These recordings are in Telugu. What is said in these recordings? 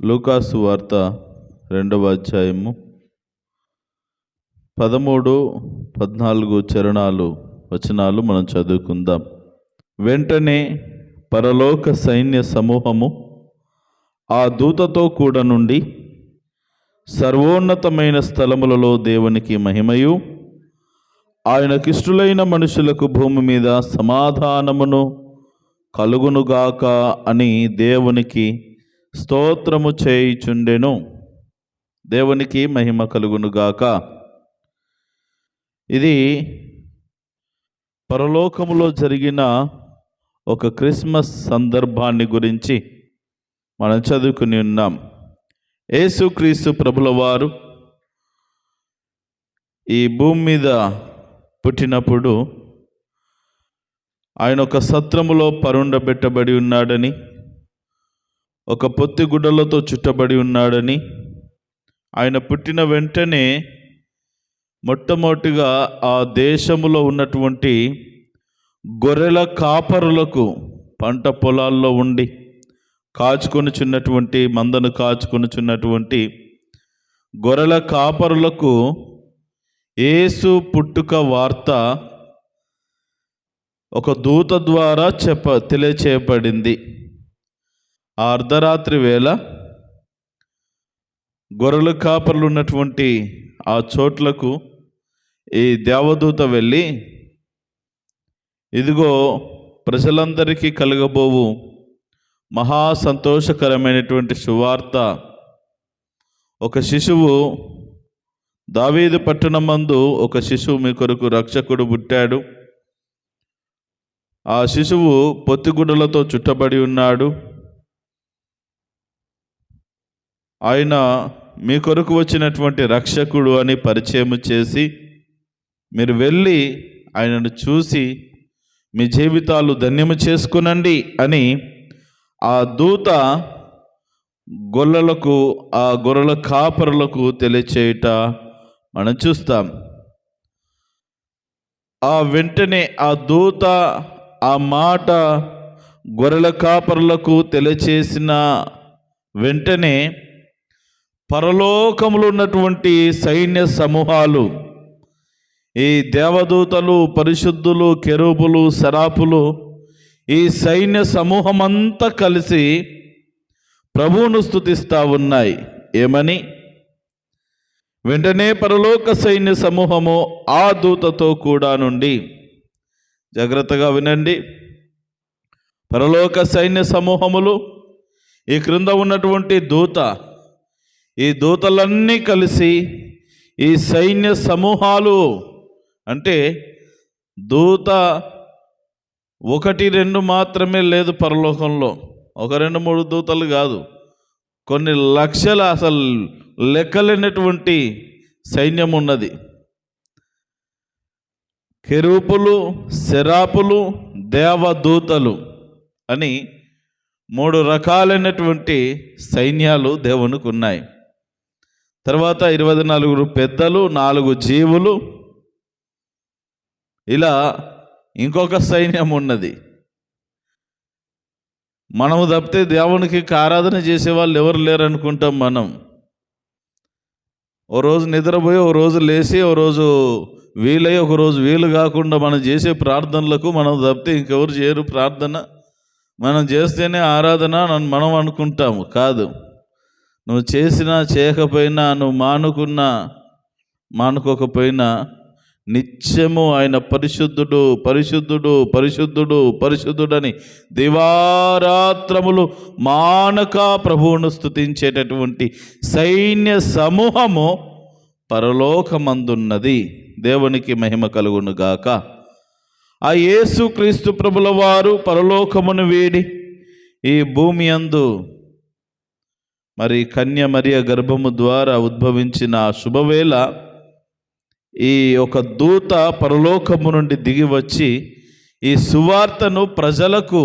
లూకాసు వార్త 2వ అధ్యాయము 13, 14 వచనాలు మనం చదువుకుందాం. వెంటనే పరలోక సైన్య సమూహము ఆ దూతతో కూడా నుండి సర్వోన్నతమైన స్థలములలో దేవునికి మహిమయు, ఆయనకిష్టులైన మనుషులకు భూమి మీద సమాధానమును కలుగునుగాక అని దేవునికి స్తోత్రము చేయుచుండెను. దేవునికి మహిమ కలుగునుగాక. ఇది పరలోకములో జరిగిన ఒక క్రిస్మస్ సందర్భాన్ని గురించి మనం చదువుకుని ఉన్నాం. యేసుక్రీస్తు ప్రభుల వారు ఈ భూమి మీద పుట్టినప్పుడు ఆయన ఒక సత్రములో పరుండబెట్టబడి ఉన్నాడని, ఒక పొత్తి గుడ్డలతో చుట్టబడి ఉన్నాడని, ఆయన పుట్టిన వెంటనే మొట్టమొదటిగా ఆ దేశములో ఉన్నటువంటి గొర్రెల కాపరులకు, పంట పొలాల్లో ఉండి కాచుకొనుచున్నటువంటి మందను కాచుకొనుచున్నటువంటి గొర్రెల కాపరులకు యేసు పుట్టుక వార్త ఒక దూత ద్వారా తెలియచేయబడింది. ఆ అర్ధరాత్రి వేళ గొర్రెల కాపర్లు ఉన్నటువంటి ఆ చోట్లకు ఈ దేవదూత వెళ్ళి, ఇదిగో ప్రజలందరికీ కలగబోవు మహా సంతోషకరమైనటువంటి సువార్త, ఒక శిశువు దావీదు పట్టణమందు ఒక శిశువు మీ కొరకు రక్షకుడు పుట్టాడు, ఆ శిశువు పొత్తిగుడ్డలతో చుట్టబడి ఉన్నాడు, ఆయన మీ కొరకు వచ్చినటువంటి రక్షకుడు అని పరిచయం చేసి, మీరు వెళ్ళి ఆయనను చూసి మీ జీవితాలు ధన్యము చేసుకునండి అని ఆ దూత గొర్రెల కాపరులకు తెలియచేయుట మనం చూస్తాం. ఆ వెంటనే ఆ దూత ఆ మాట గొర్రెల కాపరులకు తెలియచేసిన వెంటనే పరలోకములో ఉన్నటువంటి సైన్య సమూహాలు, ఈ దేవదూతలు, పరిశుద్ధులు, కెరూబులు, సెరాపులు, ఈ సైన్య సమూహమంతా కలిసి ప్రభువును స్తుతిస్తూ ఉన్నాయి. ఏమని? వెంటనే పరలోక సైన్య సమూహము ఆ దూతతో కూడా నుండి, జాగ్రత్తగా వినండి, పరలోక సైన్య సమూహములు, ఈ క్రింద ఉన్నటువంటి దూత, ఈ దూతలన్నీ కలిసి, ఈ సైన్య సమూహాలు అంటే దూత 1-2 మాత్రమే లేదు పరలోకంలో, 1-2-3 దూతలు కాదు, కొన్ని లక్షల, అసలు లెక్కలేనటువంటి సైన్యం ఉన్నది. కెరూబులు, సెరాపులు, దేవదూతలు అని 3 రకాలైనటువంటి సైన్యాలు దేవునికి ఉన్నాయి. తర్వాత 24 పెద్దలు, 4 జీవులు, ఇలా ఇంకొక సైన్యం ఉన్నది. మనము తప్పితే దేవునికి ఆరాధన చేసేవాళ్ళు ఎవరు లేరు అనుకుంటాం. మనం ఓ రోజు నిద్రపోయి, ఓ రోజు లేచి, ఓ రోజు వీలయ్యి, ఒక రోజు వీలు కాకుండా మనం చేసే ప్రార్థనలకు మనం తప్పితే ఇంకెవరు చేయరు ప్రార్థన. మనం చేస్తేనే ఆరాధన మనం అనుకుంటాము. కాదు, నువ్వు చేసినా చేయకపోయినా, నువ్వు మానుకోకపోయినా నిత్యము ఆయన పరిశుద్ధుడు, పరిశుద్ధుడు, పరిశుద్ధుడు, పరిశుద్ధుడని దివారాత్రములు మానక ప్రభువును స్తుతించేటటువంటి సైన్య సమూహము పరలోకమందున్నది. దేవునికి మహిమ కలుగునుగాక. ఆ యేసుక్రీస్తు ప్రభుల వారు పరలోకమును వీడి ఈ భూమి యందు మరి కన్య మరియ గర్భము ద్వారా ఉద్భవించిన ఆ శుభవేళ ఈ ఒక దూత పరలోకము నుండి దిగి వచ్చి ఈ సువార్తను ప్రజలకు,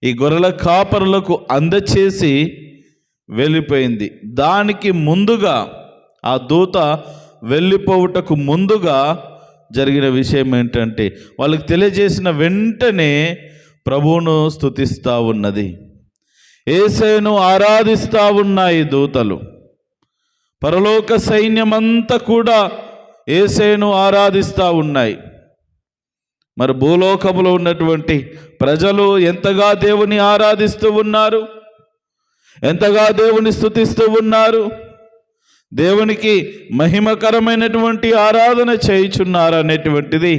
ఈ గొర్రెల కాపరులకు అందచేసి వెళ్ళిపోయింది. దానికి ముందుగా, ఆ దూత వెళ్ళిపోవుటకు ముందుగా జరిగిన విషయం ఏంటంటే, వాళ్ళకి తెలియజేసిన వెంటనే ప్రభువును స్తుతిస్తూ ఉన్నది. యేసయ్యను ఆరాధిస్తూ ఉన్నాయి దూతలు. పరలోక సైన్యమంతా కూడా యేసయ్యను ఆరాధిస్తూ ఉన్నాయి. మరి భూలోకములో ఉన్నటువంటి ప్రజలు ఎంతగా దేవుని ఆరాధిస్తూ ఉన్నారు, ఎంతగా దేవుని స్తుతిస్తూ ఉన్నారు, దేవునికి మహిమకరమైనటువంటి ఆరాధన చేయుచున్నారు అనేటువంటిది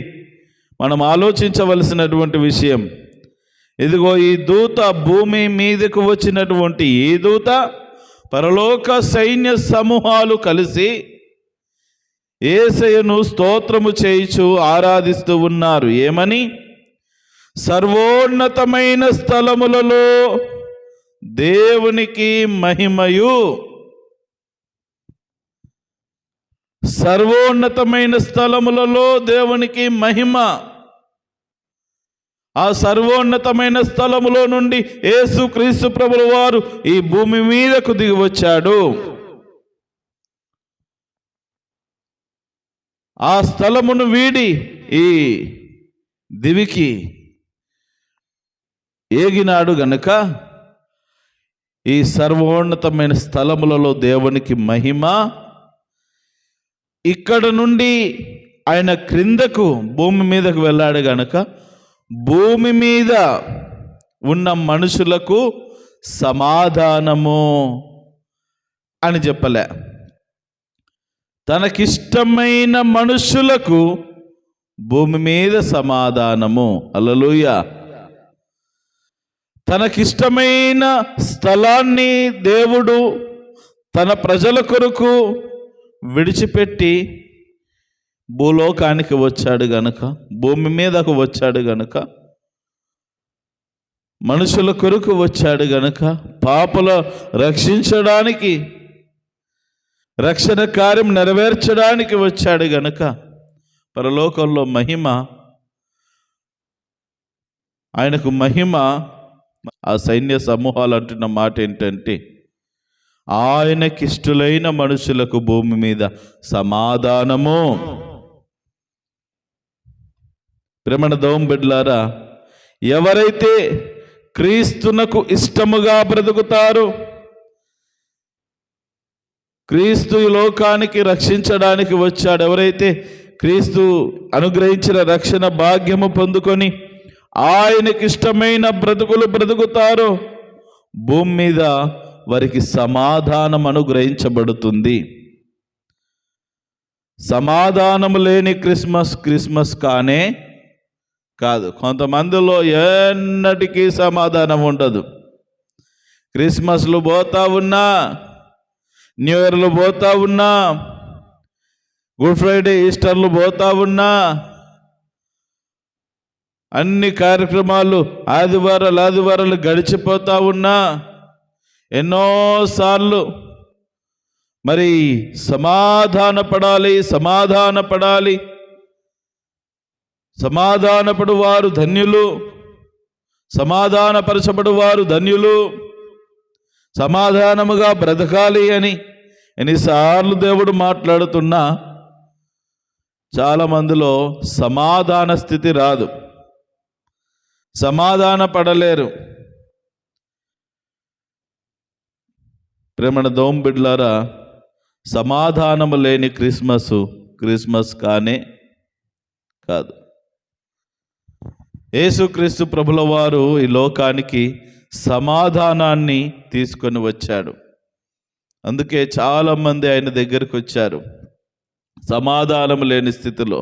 మనం ఆలోచించవలసినటువంటి విషయం. ఇదిగో ఈ దూత భూమి మీదకు వచ్చినటువంటి ఈ దూత పరలోక సైన్య సమూహాలు కలిసి యేసయ్యను స్తోత్రము చేయుచు ఆరాధిస్తూ ఉన్నారు. ఏమని? సర్వోన్నతమైన స్థలములలో దేవునికి మహిమయు. సర్వోన్నతమైన స్థలములలో దేవునికి మహిమ. ఆ సర్వోన్నతమైన స్థలములో నుండి యేసుక్రీస్తు ప్రభుల వారు ఈ భూమి మీదకు దిగి వచ్చాడు. ఆ స్థలమును వీడి ఈ దివికి ఏగినాడు గనుక ఈ సర్వోన్నతమైన స్థలములలో దేవునికి మహిమ. ఇక్కడ నుండి ఆయన క్రిందకు భూమి మీదకు వెళ్ళాడు గనుక భూమి మీద ఉన్న మనుషులకు సమాధానము అని చెప్పలే. తనకిష్టమైన మనుషులకు భూమి మీద సమాధానము. హల్లెలూయా. తనకిష్టమైన స్థలాన్ని దేవుడు తన ప్రజల కొరకు విడిచిపెట్టి భూలోకానికి వచ్చాడు గనుక, భూమి మీదకు వచ్చాడు గనుక, మనుషుల కొరకు వచ్చాడు గనుక, పాపుల రక్షించడానికి, రక్షణ కార్యం నెరవేర్చడానికి వచ్చాడు గనుక పరలోకంలో మహిమ, ఆయనకు మహిమ. ఆ సైన్య సమూహాలు అంటున్న మాట ఏంటంటే ఆయనకిష్టులైన మనుషులకు భూమి మీద సమాధానము. ప్రేమణ దోమ బిడ్డలారా, ఎవరైతే క్రీస్తునకు ఇష్టముగా బ్రతుకుతారో, క్రీస్తు ఈ లోకానికి రక్షించడానికి వచ్చాడు, ఎవరైతే క్రీస్తు అనుగ్రహించిన రక్షణ భాగ్యము పొందుకొని ఆయనకిష్టమైన బ్రతుకులు బ్రతుకుతారో భూమి మీద వారికి సమాధానం అనుగ్రహించబడుతుంది. సమాధానము లేని క్రిస్మస్ కానే కాదు. కొంతమందిలో ఎన్నటికీ సమాధానం ఉండదు. క్రిస్మస్లు పోతా ఉన్నా, న్యూ ఇయర్లు పోతా ఉన్నా, గుడ్ ఫ్రైడే ఈస్టర్లు పోతా ఉన్నా, అన్ని కార్యక్రమాలు ఆదివారాలు గడిచిపోతా ఉన్నా, ఎన్నోసార్లు మరి సమాధానపడాలి, సమాధానపడు వారు ధన్యులు, సమాధానపరచబడు వారు ధన్యులు, సమాధానముగా బ్రతకాలి అని ఎన్నిసార్లు దేవుడు మాట్లాడుతున్నా చాలా మందిలో సమాధాన స్థితి రాదు, సమాధాన పడలేరు. ప్రేమణ దోమ బిడ్డలారా, సమాధానము లేని క్రిస్మస్ కానే కాదు. యేసుక్రీస్తు ప్రభుల వారు ఈ లోకానికి సమాధానాన్ని తీసుకొని వచ్చాడు. అందుకే చాలామంది ఆయన దగ్గరికి వచ్చారు సమాధానం లేని స్థితిలో.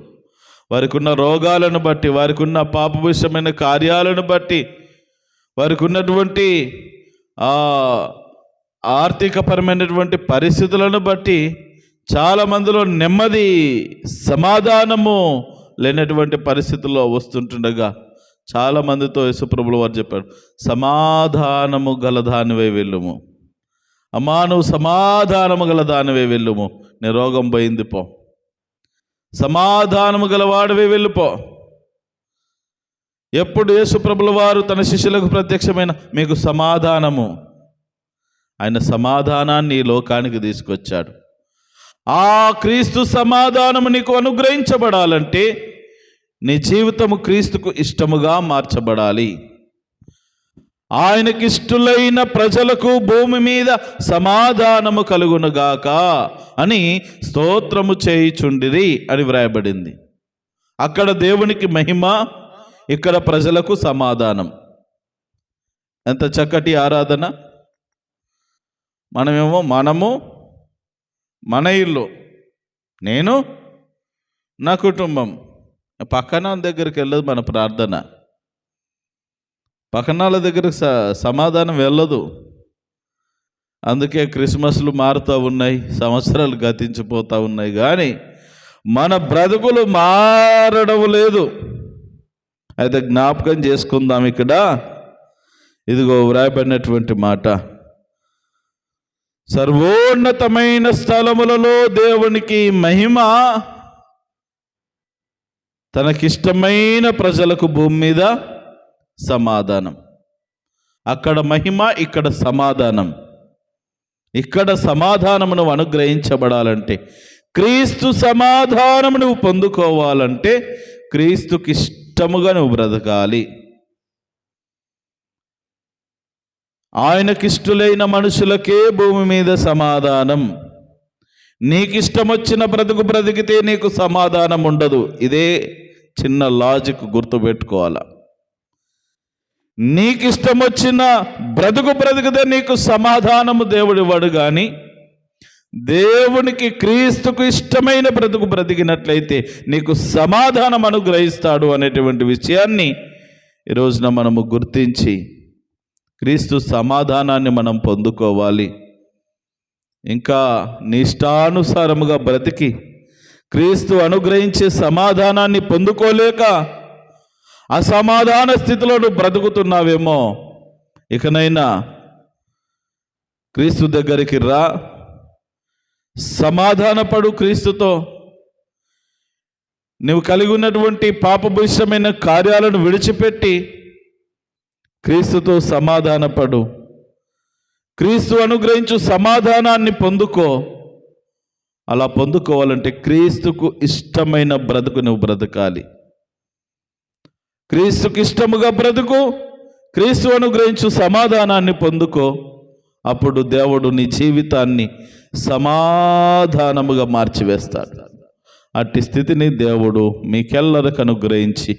వారికి ఉన్న రోగాలను బట్టి, వారికి ఉన్న పాపభూషమైన కార్యాలను బట్టి, వారికి ఉన్నటువంటి ఆర్థికపరమైనటువంటి పరిస్థితులను బట్టి చాలామందిలో నెమ్మది, సమాధానము లేనటువంటి పరిస్థితుల్లో వస్తుంటుండగా చాలామందితో యేసుప్రభుల వారు చెప్పాడు, సమాధానము గలదానివే వెళ్ళుము. అమ్మా, నువ్వు సమాధానము గలదానివే వెళ్ళుము, నీ రోగం పోయింది పో. సమాధానము గలవాడివే వెళ్ళిపో. ఎప్పుడు యేసుప్రభుల వారు తన శిష్యులకు ప్రత్యక్షమైన మీకు సమాధానము, ఆయన సమాధానాన్ని ఈ లోకానికి తీసుకొచ్చాడు. ఆ క్రీస్తు సమాధానము నీకు అనుగ్రహించబడాలంటే నీ జీవితము క్రీస్తుకు ఇష్టముగా మార్చబడాలి. ఆయనకిష్టులైన ప్రజలకు భూమి మీద సమాధానము కలుగునుగాక అని స్తోత్రము చేయుచుండిరి అని వ్రాయబడింది. అక్కడ దేవునికి మహిమ, ఇక్కడ ప్రజలకు సమాధానం. ఎంత చక్కటి ఆరాధన! మనము మన ఇల్లు, నేను నా కుటుంబం. పక్కన దగ్గరికి వెళ్ళదు మన ప్రార్థన, పక్కనాల దగ్గరకు సమాధానం వెళ్ళదు. అందుకే క్రిస్మస్లు మారుతూ ఉన్నాయి, సంవత్సరాలు గతించిపోతూ ఉన్నాయి, కానీ మన బ్రతుకులు మారడం లేదు. అయితే జ్ఞాపకం చేసుకుందాం. ఇక్కడ ఇదిగో వ్రాయబడినటువంటి మాట, సర్వోన్నతమైన స్థలములలో దేవునికి మహిమ, తనకిష్టమైన ప్రజలకు భూమి మీద సమాధానం. అక్కడ మహిమ, ఇక్కడ సమాధానం. ఇక్కడ సమాధానము నువ్వు అనుగ్రహించబడాలంటే, క్రీస్తు సమాధానము నువ్వు పొందుకోవాలంటే క్రీస్తుకి ఇష్టముగా నువ్వు బ్రతకాలి. ఆయనకిష్టులైన మనుషులకే భూమి మీద సమాధానం. నీకిష్టం వచ్చిన బ్రతికితే నీకు సమాధానం ఉండదు. ఇదే చిన్న లాజిక్ గుర్తుపెట్టుకోవాలా. నీకిష్టం వచ్చిన బ్రతికితే నీకు సమాధానము దేవుడు ఇవ్వడు, కానీ దేవునికి, క్రీస్తుకు ఇష్టమైన బ్రతికినట్లయితే నీకు సమాధానం అనుగ్రహిస్తాడు అనేటువంటి విషయాన్ని ఈ రోజున మనము గుర్తించి క్రీస్తు సమాధానాన్ని మనం పొందుకోవాలి. ఇంకా నిష్టానుసారముగా బ్రతికి క్రీస్తు అనుగ్రహించే సమాధానాన్ని పొందుకోలేక అసమాధాన స్థితిలో నువ్వు బ్రతుకుతున్నావేమో, ఇకనైనా క్రీస్తు దగ్గరికి రా, సమాధానపడు క్రీస్తుతో. నువ్వు కలిగి ఉన్నటువంటి పాపభూయిష్టమైన కార్యాలను విడిచిపెట్టి క్రీస్తుతో సమాధానపడు. క్రీస్తు అనుగ్రహించు సమాధానాన్ని పొందుకో. అలా పొందుకోవాలంటే క్రీస్తుకు ఇష్టమైన బ్రతుకు నువ్వు బ్రతకాలి. క్రీస్తుకి ఇష్టముగా బ్రతుకు, క్రీస్తు అనుగ్రహించు సమాధానాన్ని పొందుకో. అప్పుడు దేవుడు నీ జీవితాన్ని సమాధానముగా మార్చివేస్తాడు. అట్టి స్థితిని దేవుడు మీకెల్లరికి అనుగ్రహించి